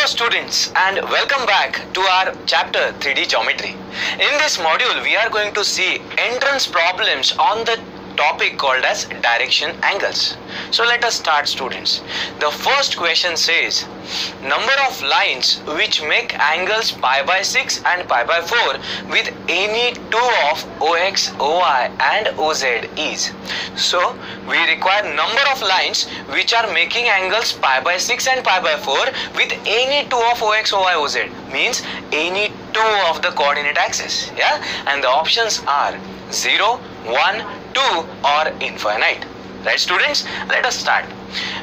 Hello students and welcome back to our chapter 3D Geometry. In this module we are going to see entrance problems on the topic called as direction angles. So let us start students. The first question says number of lines which make angles pi by 6 and pi by 4 with any two of OX, OY and OZ is. So we require number of lines which are making angles pi by 6 and pi by 4 with any two of OX, OY, OZ, means any two of the coordinate axis. Yeah, and the options are 0, 1, 2 or infinite. Right students, let us start.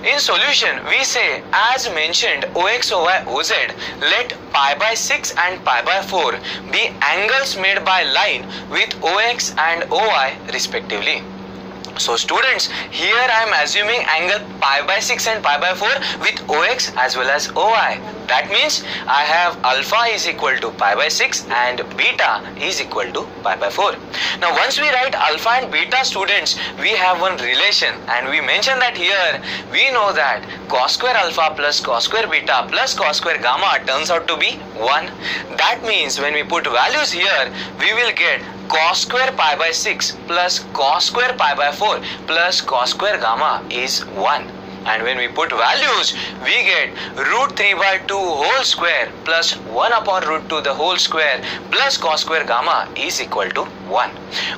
In solution we say as mentioned OX, OY, OZ, let pi by 6 and pi by 4 be angles made by line with OX and OY respectively. So students, here I am assuming angle pi by 6 and pi by 4 with OX as well as OY. That means I have alpha is equal to pi by 6 and beta is equal to pi by 4. Now once we write alpha and beta students, we have one relation and we mention that here we know that cos square alpha plus cos square beta plus cos square gamma turns out to be 1. That means when we put values here, we will get cos square pi by 6 plus cos square pi by 4 plus cos square gamma is 1. And when we put values, we get root 3 by 2 whole square plus 1 upon root 2 the whole square plus cos square gamma is equal to 1.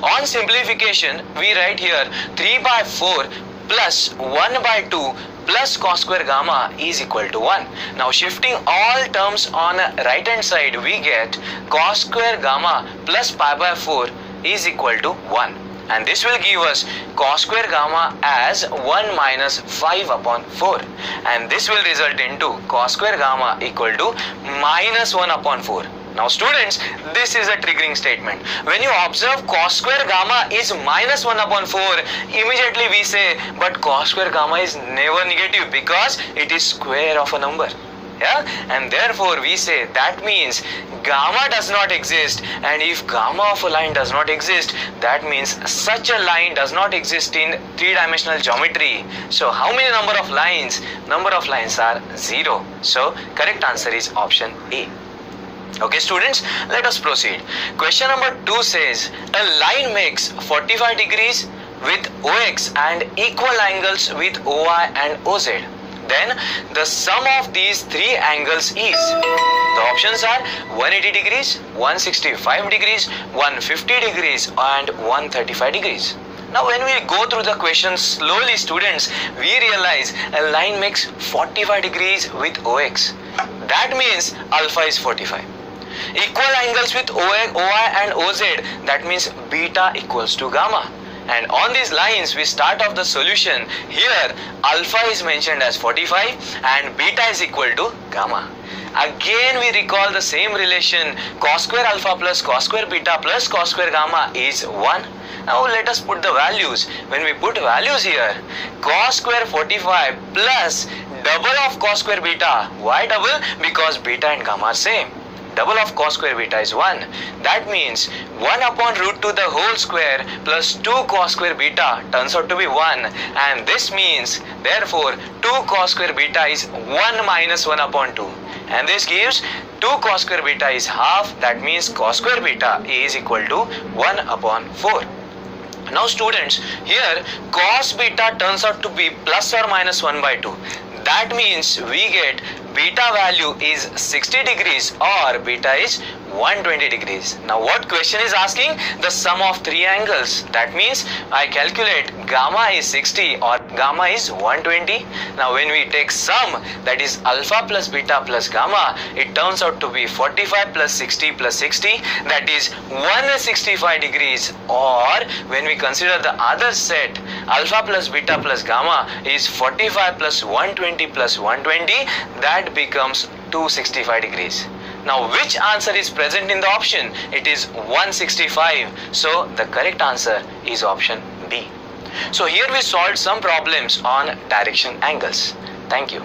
On simplification, we write here 3 by 4 plus 1 by 2 plus cos square gamma is equal to 1. Now shifting all terms on right hand side, we get cos square gamma plus pi by 4 is equal to 1. And this will give us cos square gamma as 1 minus 5 upon 4. And this will result into cos square gamma equal to minus 1 upon 4. Now students, this is a triggering statement. When you observe cos square gamma is minus 1 upon 4, immediately we say, but cos square gamma is never negative because it is square of a number. Yeah, and therefore we say that means gamma does not exist, and if gamma of a line does not exist, that means such a line does not exist in three-dimensional geometry. So how many number of lines? Number of lines are 0. So correct answer is option A. Okay students, let us proceed. Question number 2 says a line makes 45 degrees with OX and equal angles with OY and OZ. Then the sum of these three angles is, the options are 180 degrees, 165 degrees, 150 degrees and 135 degrees. Now when we go through the question slowly students, we realize a line makes 45 degrees with OX. That means alpha is 45. Equal angles with OY and OZ, that means beta equals to gamma. And on these lines we start off the solution. Here alpha is mentioned as 45 and beta is equal to gamma. Again we recall the same relation, cos square alpha plus cos square beta plus cos square gamma is 1. Now let us put the values. When we put values here, cos square 45 plus double of cos square beta. Why double? Because beta and gamma are same. Double of cos square beta is 1. That means 1 upon root 2 the whole square plus 2 cos square beta turns out to be 1. And this means therefore 2 cos square beta is 1 minus 1 upon 2. And this gives 2 cos square beta is half. That means cos square beta is equal to 1 upon 4. Now students, here cos beta turns out to be plus or minus 1 by 2. That means we get beta value is 60 degrees or beta is 120 degrees. Now what question is asking? The sum of three angles. That means I calculate gamma is 60 or gamma is 120. Now when we take sum, that is alpha plus beta plus gamma, it turns out to be 45 plus 60 plus 60, that is 165 degrees. Or when we consider the other set, alpha plus beta plus gamma is 45 plus 120 plus 120, that becomes 265 degrees. Now which answer is present in the option? It is 165. So the correct answer is option B. So here we solved some problems on direction angles. Thank you.